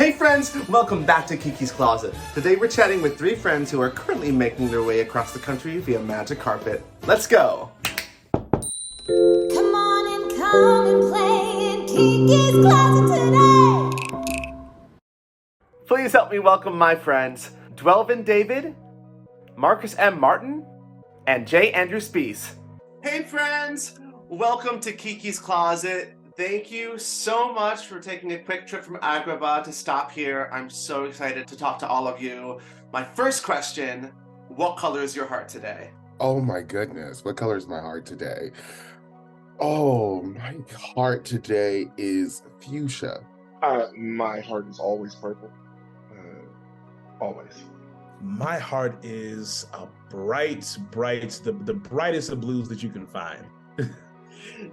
Hey friends, welcome back to Kiki's Closet. Today we're chatting with three friends who are currently making their way across the country via magic carpet. Let's go! Come on and come and play in Kiki's Closet today! Please help me welcome my friends, Dwelvin David, Marcus M. Martin, and J. Andrew Spees. Hey friends, welcome to Kiki's Closet. Thank you so much for taking a quick trip from Agrabah to stop here. I'm so excited to talk to all of you. My first question, what color is your heart today? Oh my goodness, what color is my heart today? Oh, my heart today is fuchsia. My heart is always purple. Always. My heart is a bright, the brightest of blues that you can find.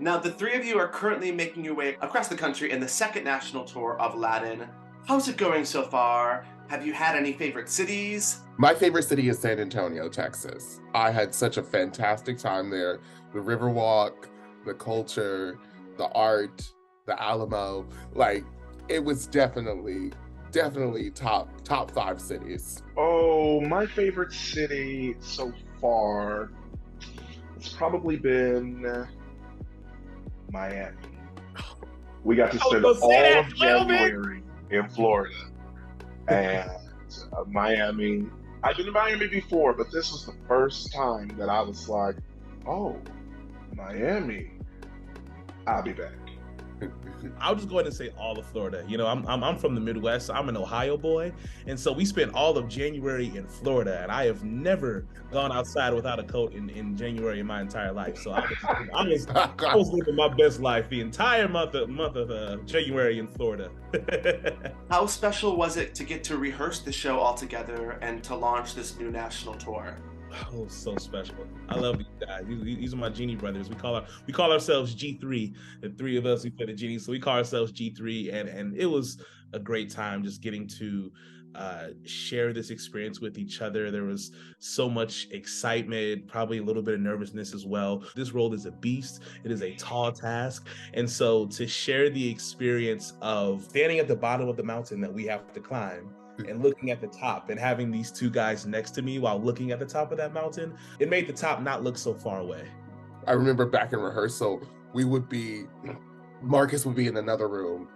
Now, the three of you are currently making your way across the country in the second national tour of Aladdin. How's it going so far? Have you had any favorite cities? My favorite city is San Antonio, Texas. I had such a fantastic time there. The Riverwalk, the culture, the art, the Alamo. Like, it was definitely top 5 cities. Oh, my favorite city so far, it's probably been Miami. We got to spend all of January in Florida. And Miami, I've been to Miami before, but this was the first time that I was like, oh, Miami, I'll be back. I'll just go ahead and say all of Florida. You know, I'm from the Midwest. So I'm an Ohio boy, and so we spent all of January in Florida, and I have never gone outside without a coat in January in my entire life. So I was living my best life the entire month of January in Florida. How special was it to get to rehearse the show all together and to launch this new national tour? Oh, so special. I love these guys. These are my Genie brothers. We call ourselves G3. The three of us, we play the Genie, so we call ourselves G3. And it was a great time just getting to share this experience with each other. There was so much excitement, probably a little bit of nervousness as well. This role is a beast. It is a tall task. And so to share the experience of standing at the bottom of the mountain that we have to climb and looking at the top and having these two guys next to me while looking at the top of that mountain, it made the top not look so far away. I remember back in rehearsal, Marcus would be in another room.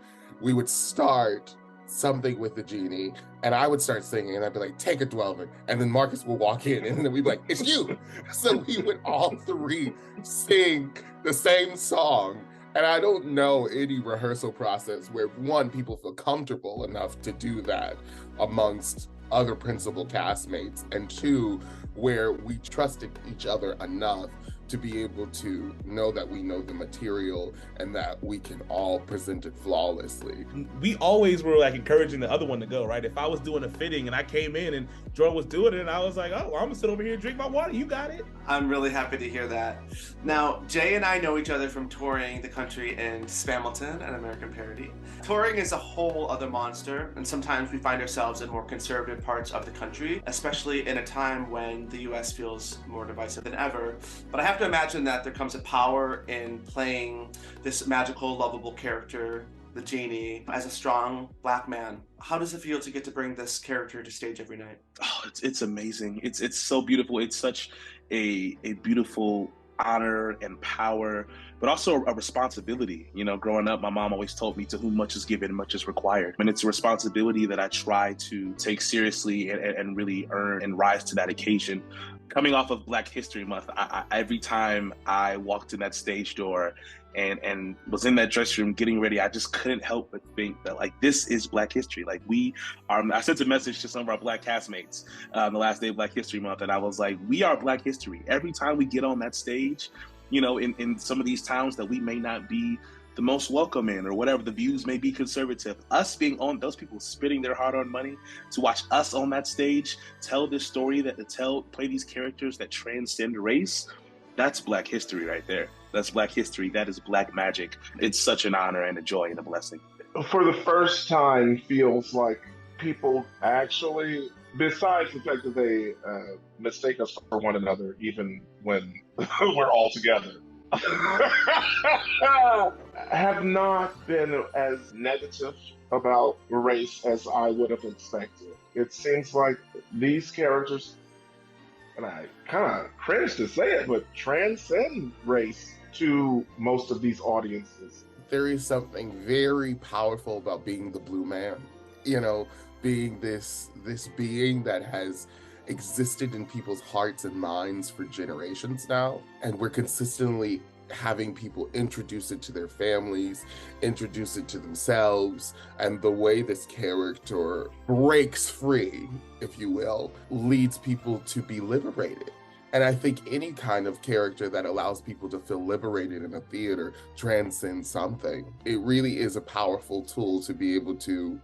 We would start something with the Genie, and I would start singing, and I'd be like, take it, Dwelvin. And then Marcus would walk in, and then we'd be like, it's you. So we would all three sing the same song. And I don't know any rehearsal process where, one, people feel comfortable enough to do that amongst other principal castmates, and two, where we trusted each other enough to be able to know that we know the material and that we can all present it flawlessly. We always were like encouraging the other one to go, right? If I was doing a fitting and I came in and Jordan was doing it, and I was like, oh, well, I'm gonna sit over here and drink my water. You got it. I'm really happy to hear that. Now, Jay and I know each other from touring the country in Spamilton and American Parody. Touring is a whole other monster, and sometimes we find ourselves in more conservative parts of the country, especially in a time when the US feels more divisive than ever. But I have to imagine that there comes a power in playing this magical, lovable character, the Genie, as a strong Black man. How does it feel to get to bring this character to stage every night? Oh, it's amazing. It's so beautiful. It's such a beautiful honor and power, but also a responsibility. You know, growing up, my mom always told me, to whom much is given, much is required. And it's a responsibility that I try to take seriously and really earn and rise to that occasion. Coming off of Black History Month, every time I walked in that stage door and was in that dressing room getting ready, I just couldn't help but think that, like, this is Black history. Like, I sent a message to some of our Black castmates the last day of Black History Month, and I was like, we are Black history. Every time we get on that stage, you know, in some of these towns that we may not be the most welcome in, or whatever, the views may be conservative, us being on, those people spitting their hard-earned money to watch us on that stage tell this story, play these characters that transcend race, that's Black history right there. That's Black history. That is Black magic. It's such an honor and a joy and a blessing. For the first time, feels like people actually, besides the fact that they mistake us for one another, even when we're all together, have not been as negative about race as I would have expected. It seems like these characters, and I kind of cringe to say it, but transcend race to most of these audiences. There is something very powerful about being the blue man, you know, being this being that has existed in people's hearts and minds for generations now, and we're consistently having people introduce it to their families, introduce it to themselves, and the way this character breaks free, if you will, leads people to be liberated. And I think any kind of character that allows people to feel liberated in a theater transcends something. It really is a powerful tool to be able to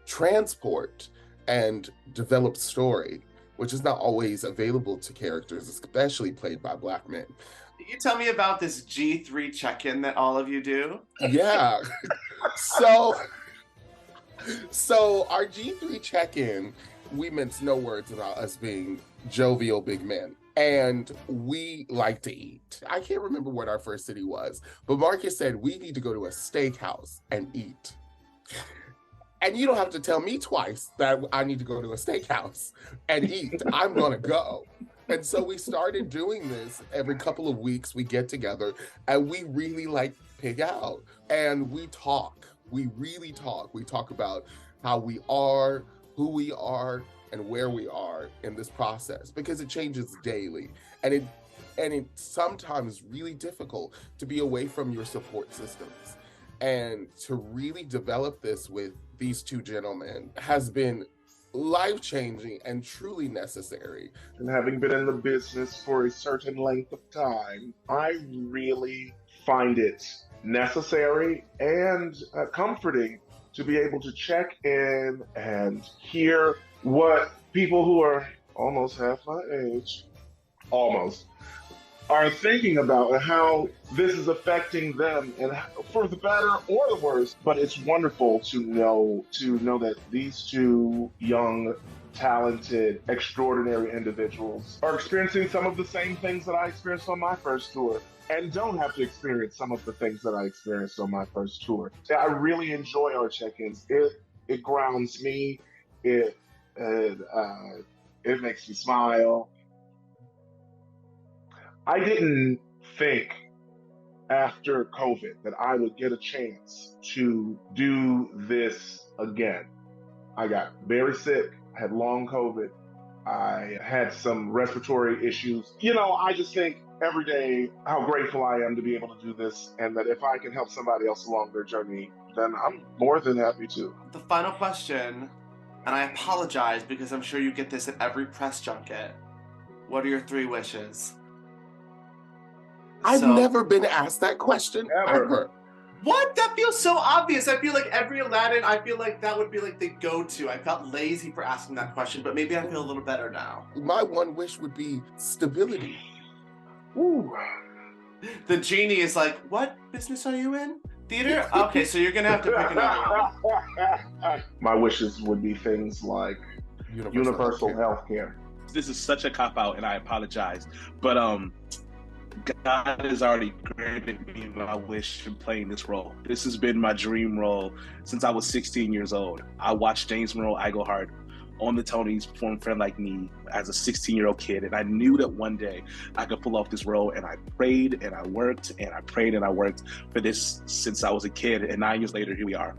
transport and develop story, which is not always available to characters, especially played by Black men. Can you tell me about this G3 check-in that all of you do? Yeah. So our G3 check-in, we mince no words about us being jovial big men. And we like to eat. I can't remember what our first city was, but Marcus said we need to go to a steakhouse and eat. And you don't have to tell me twice that I need to go to a steakhouse and eat. I'm gonna go. And so we started doing this every couple of weeks. We get together and we really like pig out and we talk. We really talk. We talk about how we are, who we are, and where we are in this process, because it changes daily. And it sometimes really difficult to be away from your support systems. And to really develop this with these two gentlemen has been life-changing and truly necessary. And having been in the business for a certain length of time, I really find it necessary and comforting to be able to check in and hear what people who are almost half my age, are thinking about and how this is affecting them, and for the better or the worse. But it's wonderful to know that these two young, talented, extraordinary individuals are experiencing some of the same things that I experienced on my first tour, and don't have to experience some of the things that I experienced on my first tour. I really enjoy our check-ins. It grounds me. It makes me smile. I didn't think after COVID that I would get a chance to do this again. I got very sick, I had long COVID, I had some respiratory issues. I just think every day how grateful I am to be able to do this, and that if I can help somebody else along their journey, then I'm more than happy to. The final question, and I apologize because I'm sure you get this at every press junket. What are your 3 wishes? I've never been asked that question ever. What? That feels so obvious. I feel like every Aladdin, I feel like that would be like the go-to. I felt lazy for asking that question, but maybe I feel a little better now. My one wish would be stability. Ooh. The genie is like, what business are you in? Theater? Okay, so you're gonna have to pick another one. My wishes would be things like universal health care. This is such a cop-out, and I apologize. But God has already granted me my wish in playing this role. This has been my dream role since I was 16 years old. I watched James Monroe Iglehart on the Tonys perform Friend Like Me as a 16-year-old kid, and I knew that one day I could pull off this role, and I prayed and I worked and I prayed and I worked for this since I was a kid, and 9 years later, here we are.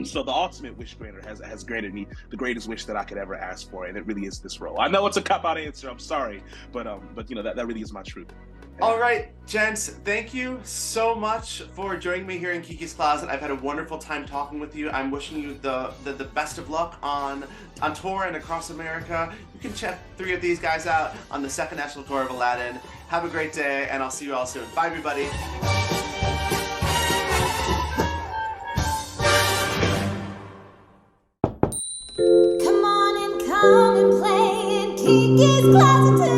So the ultimate wish granter has granted me the greatest wish that I could ever ask for, and it really is this role. I know it's a cop-out answer, I'm sorry, but that really is my truth. All right, gents, thank you so much for joining me here in Kiki's Closet. I've had a wonderful time talking with you. I'm wishing you the best of luck on tour and across America. You can check 3 of these guys out on the 2nd National Tour of Aladdin. Have a great day, and I'll see you all soon. Bye, everybody. Come on and come and play in Kiki's Closet.